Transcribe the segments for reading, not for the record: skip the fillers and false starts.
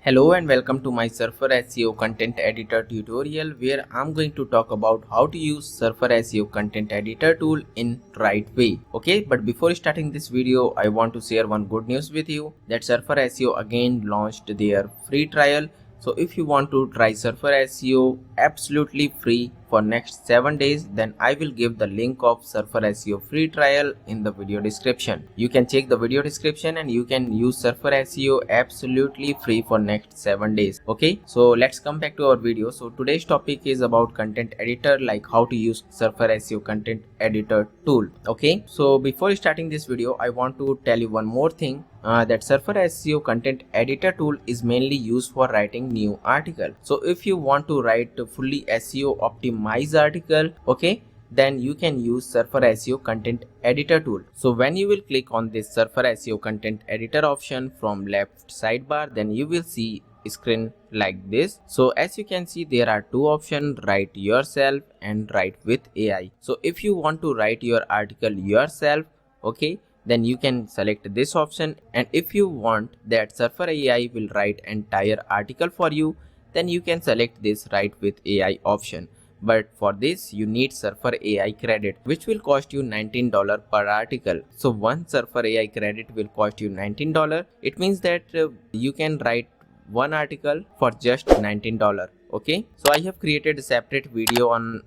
Hello and welcome to my Surfer SEO Content Editor tutorial where I'm going to talk about how to use Surfer SEO Content Editor tool in right way. Okay, but before starting this video, I want to share one good news with you that Surfer SEO again launched their free trial. So if you want to try Surfer SEO absolutely free for next 7 days, then I will give the link of Surfer SEO free trial in the video description. You can check the video description and you can use Surfer SEO absolutely free for next 7 days. Okay, so let's come back to our video. So today's topic is about content editor, like how to use Surfer SEO content editor tool. Okay, so before starting this video, I want to tell you one more thing. That Surfer SEO content editor tool is mainly used for writing new article. So if you want to write a fully SEO optimized article, okay, then you can use Surfer SEO content editor tool. So when you will click on this Surfer SEO content editor option from left sidebar, then you will see a screen like this. So as you can see, there are two options: write yourself and write with AI. So if you want to write your article yourself, okay, then you can select this option, and if you want that Surfer AI will write entire article for you, then you can select this write with AI option. But for this you need Surfer AI credit, which will cost you $19 per article. So one Surfer AI credit will cost you $19. It means that you can write one article for just $19. Okay, so I have created a separate video on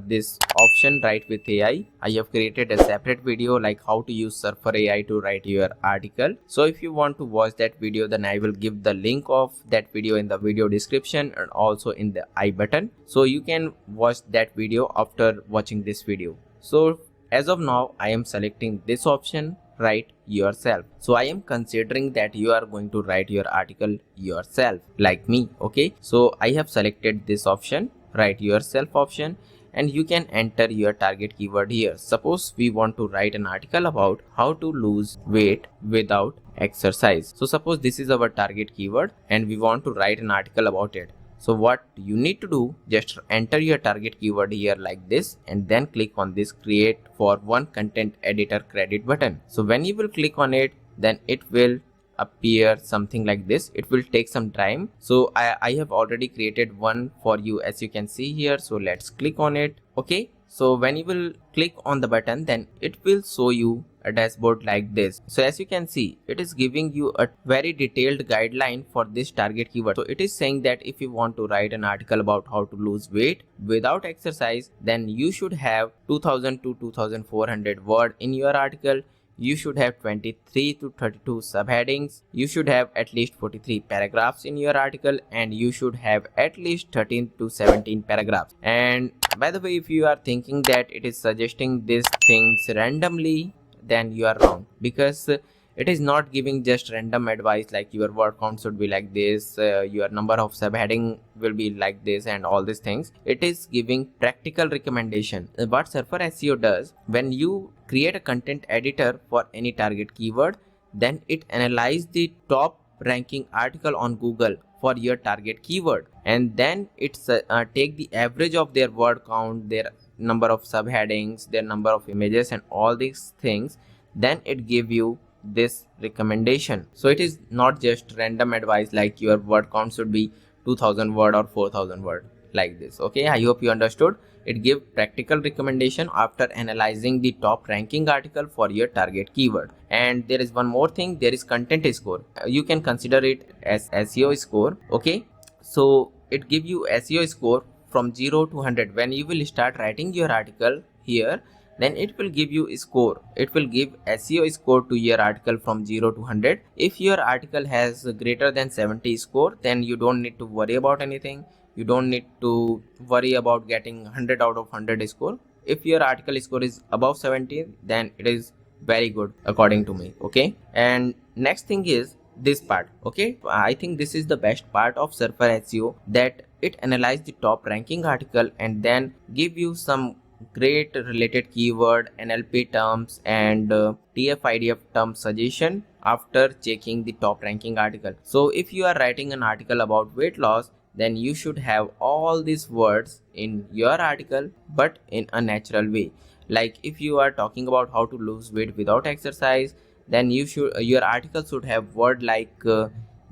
this option write with AI. I have created a separate video like how to use Surfer AI to write your article. So if you want to watch that video, then I will give the link of that video in the video description and also in the I button, so you can watch that video after watching this video. So as of now, I am selecting this option, write yourself. So I am considering that you are going to write your article yourself like me. Okay, so I have selected this option, write yourself option, and you can enter your target keyword here. Suppose we want to write an article about how to lose weight without exercise. So suppose this is our target keyword and we want to write an article about it. So what you need to do, just enter your target keyword here like this and then click on this create for one content editor credit button. So when you will click on it, then it will appear something like this. It will take some time. So I have already created one for you, as you can see here. So let's click on it. Okay, so when you will click on the button, then it will show you a dashboard like this. So as you can see, it is giving you a very detailed guideline for this target keyword. So it is saying that if you want to write an article about how to lose weight without exercise, then you should have 2000 to 2400 word in your article. You should have 23 to 32 subheadings. You should have at least 43 paragraphs in your article, and you should have at least 13 to 17 paragraphs. And by the way, if you are thinking that it is suggesting these things randomly, then you are wrong, because it is not giving just random advice like your word count should be like this, your number of subheading will be like this and all these things. It is giving practical recommendation. What Surfer SEO does, when you create a content editor for any target keyword, then it analyzes the top ranking article on Google for your target keyword, and then it's take the average of their word count, their number of subheadings, their number of images and all these things, then it give you this recommendation. So it is not just random advice like your word count should be 2000 word or 4000 word like this. Okay, I hope you understood. It gives practical recommendation after analyzing the top ranking article for your target keyword. And there is one more thing, there is content score. You can consider it as SEO score. Okay, so it gives you SEO score from 0 to 100. When you will start writing your article here, then it will give you a score. It will give SEO score to your article from 0 to 100. If your article has greater than 70 score, then you don't need to worry about anything. You don't need to worry about getting 100 out of 100 score. If your article score is above 70, then it is very good according to me. Okay, and next thing is this part. Okay, I think this is the best part of Surfer SEO, that it analyzes the top ranking article and then give you some great related keyword, NLP terms and TF-IDF term suggestion after checking the top ranking article. So if you are writing an article about weight loss, then you should have all these words in your article, but in a natural way. Like if you are talking about how to lose weight without exercise, then your article should have word like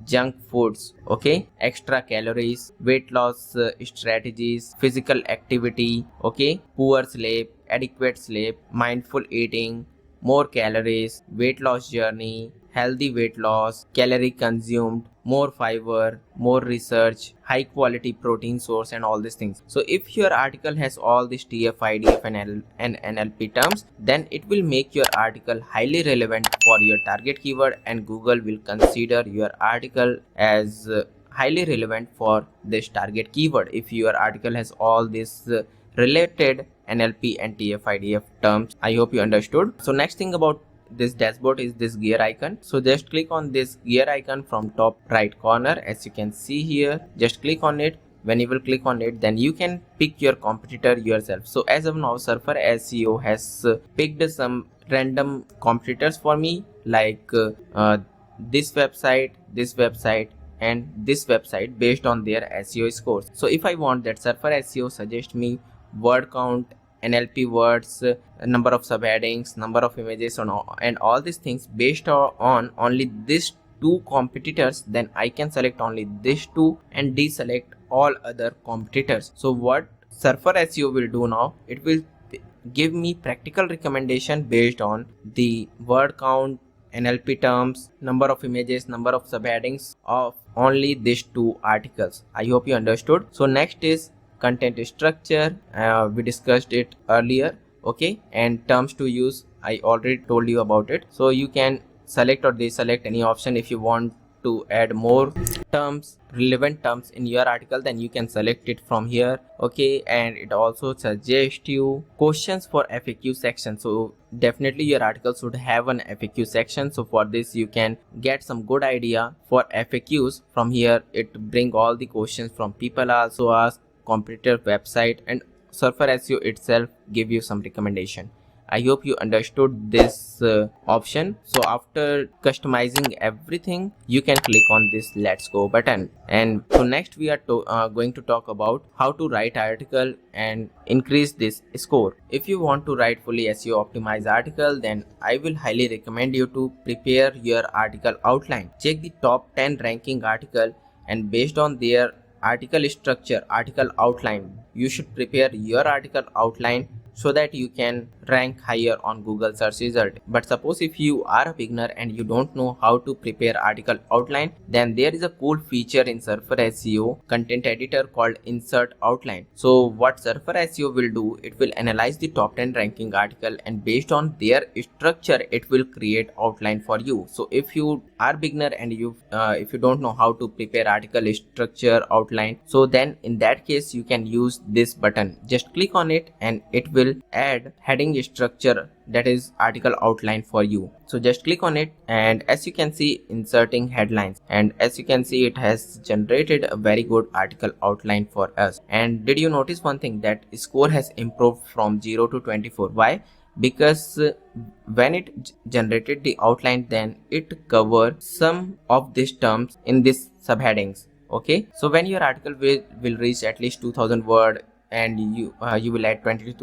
junk foods, okay, extra calories, weight loss strategies, physical activity, okay, poor sleep, adequate sleep, mindful eating, more calories, weight loss journey, healthy weight loss, calorie consumed, more fiber, more research, high quality protein source, and all these things. So if your article has all these TF-IDF and NLP terms, then it will make your article highly relevant for your target keyword, and Google will consider your article as highly relevant for this target keyword if your article has all these related NLP and TF-IDF terms. I hope you understood. So next thing about this dashboard is this gear icon. So just click on this gear icon from top right corner, as you can see here. Just click on it. When you will click on it, then you can pick your competitor yourself. So as of now, Surfer SEO has picked some random competitors for me, like this website, and this website, based on their SEO scores. So if I want that Surfer SEO suggest me word count, NLP words, number of subheadings, number of images, and all these things based on only these two competitors, then I can select only these two and deselect all other competitors. So what Surfer SEO will do now, it will give me practical recommendation based on the word count, NLP terms, number of images, number of subheadings of only these two articles. I hope you understood. So next is content structure. We discussed it earlier, okay, and terms to use, I already told you about it. So you can select or deselect any option. If you want to add more terms, relevant terms in your article, then you can select it from here, okay. And it also suggests you questions for FAQ section. So definitely your article should have an FAQ section. So for this you can get some good idea for FAQs from here. It bring all the questions from people also ask, competitor website, and Surfer SEO itself give you some recommendation. I hope you understood this option. So after customizing everything, you can click on this let's go button. And so next we are going to talk about how to write article and increase this score. If you want to write fully SEO optimized article, then I will highly recommend you to prepare your article outline. Check the top 10 ranking article, and based on their article structure, article outline, you should prepare your article outline so that you can rank higher on Google search result. But suppose if you are a beginner and you don't know how to prepare article outline, then there is a cool feature in Surfer SEO Content Editor called Insert Outline. So what Surfer SEO will do, it will analyze the top 10 ranking article, and based on their structure, it will create outline for you. So if you are beginner and if you don't know how to prepare article structure outline, so then in that case you can use this button. Just click on it and it will add heading structure, that is article outline for you. So just click on it, and as you can see, inserting headlines, and as you can see, it has generated a very good article outline for us. And did you notice one thing, that score has improved from 0 to 24? Why? Because when it generated the outline, then it covered some of these terms in these subheadings, okay. So when your article will reach at least 2000 word, and you will add 23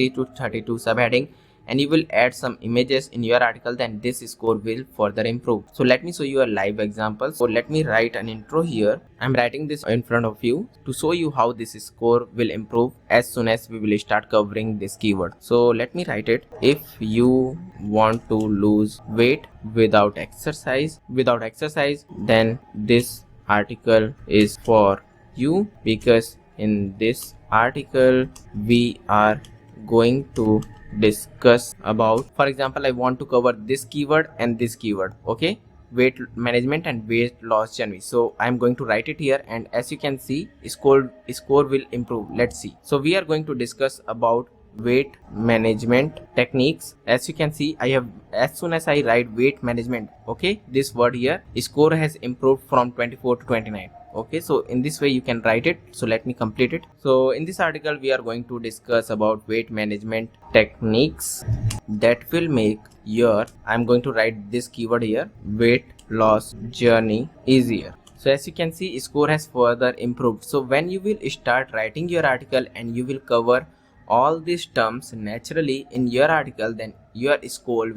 to 32 subheading, and you will add some images in your article, then this score will further improve. So let me show you a live example. So let me write an intro here. I'm writing this in front of you to show you how this score will improve as soon as we will start covering this keyword. So let me write it. If you want to lose weight without exercise, then this article is for you, because in this article we are going to discuss about, for example, I want to cover this keyword and this keyword, okay, weight management and weight loss journey. So I'm going to write it here, and as you can see, score will improve. Let's see. So we are going to discuss about weight management techniques. As you can see, I have, as soon as I write weight management, okay, this word here, score has improved from 24 to 29. Okay, so in this way you can write it. So let me complete it. So in this article we are going to discuss about weight management techniques that will make your, I'm going to write this keyword here, weight loss journey easier. So as you can see, score has further improved. So when you will start writing your article and you will cover all these terms naturally in your article, then your score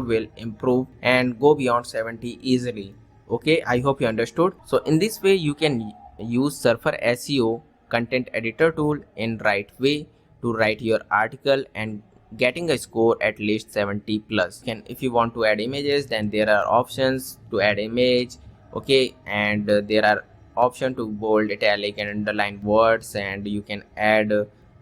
will improve and go beyond 70 easily. Okay, I hope you understood. So in this way you can use Surfer SEO Content Editor tool in right way to write your article and getting a score at least 70 plus. If you want to add images, then there are options to add image. Okay, and there are option to bold, italic and underline words, and you can add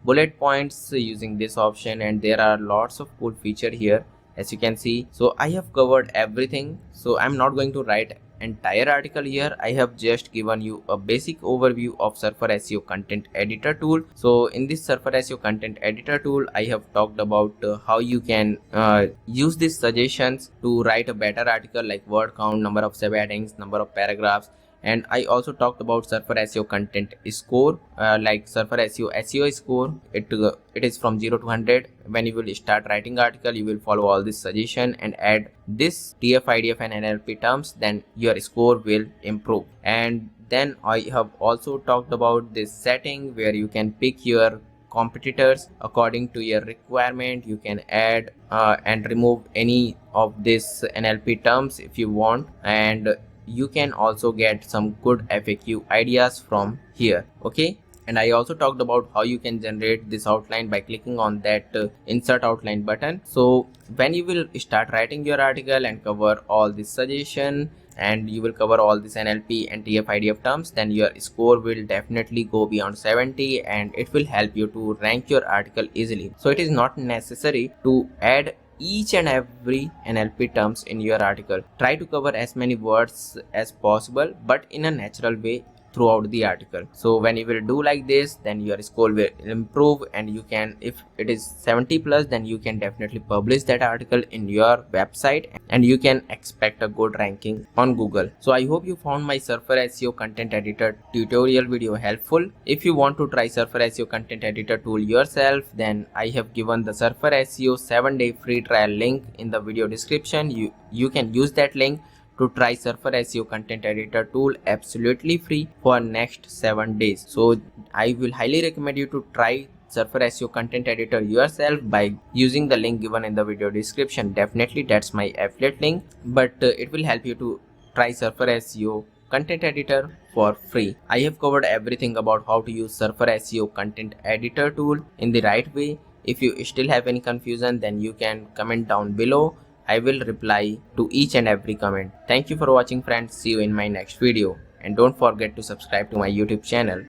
bullet points using this option, and there are lots of cool feature here as you can see. So I have covered everything, so I'm not going to write entire article here. I have just given you a basic overview of Surfer SEO Content Editor tool. So in this Surfer SEO Content Editor tool, I have talked about how you can use these suggestions to write a better article, like word count, number of subheadings, number of paragraphs. And I also talked about Surfer SEO content score, like Surfer SEO score. It is from 0 to 100. When you will start writing article, you will follow all this suggestion and add this TF-IDF and NLP terms, then your score will improve. And then I have also talked about this setting where you can pick your competitors according to your requirement. You can add and remove any of this NLP terms if you want, and you can also get some good FAQ ideas from here. Okay, and I also talked about how you can generate this outline by clicking on that insert outline button. So when you will start writing your article and cover all this suggestion, and you will cover all this NLP and TF-IDF terms, then your score will definitely go beyond 70, and it will help you to rank your article easily. So it is not necessary to add each and every NLP terms in your article. Try to cover as many words as possible, but in a natural way throughout the article. So when you will do like this, then your score will improve, and you can, if it is 70 plus, then you can definitely publish that article in your website, and you can expect a good ranking on Google. So I hope you found my Surfer SEO Content Editor tutorial video helpful. If you want to try Surfer SEO Content Editor tool yourself, then I have given the Surfer SEO 7-day free trial link in the video description. You can use that link to try Surfer SEO Content Editor tool absolutely free for next 7 days. So I will highly recommend you to try Surfer SEO Content Editor yourself by using the link given in the video description. Definitely that's my affiliate link, but it will help you to try Surfer SEO Content Editor for free. I have covered everything about how to use Surfer SEO Content Editor tool in the right way. If you still have any confusion, then you can comment down below. I will reply to each and every comment. Thank you for watching, friends. See you in my next video. And don't forget to subscribe to my YouTube channel.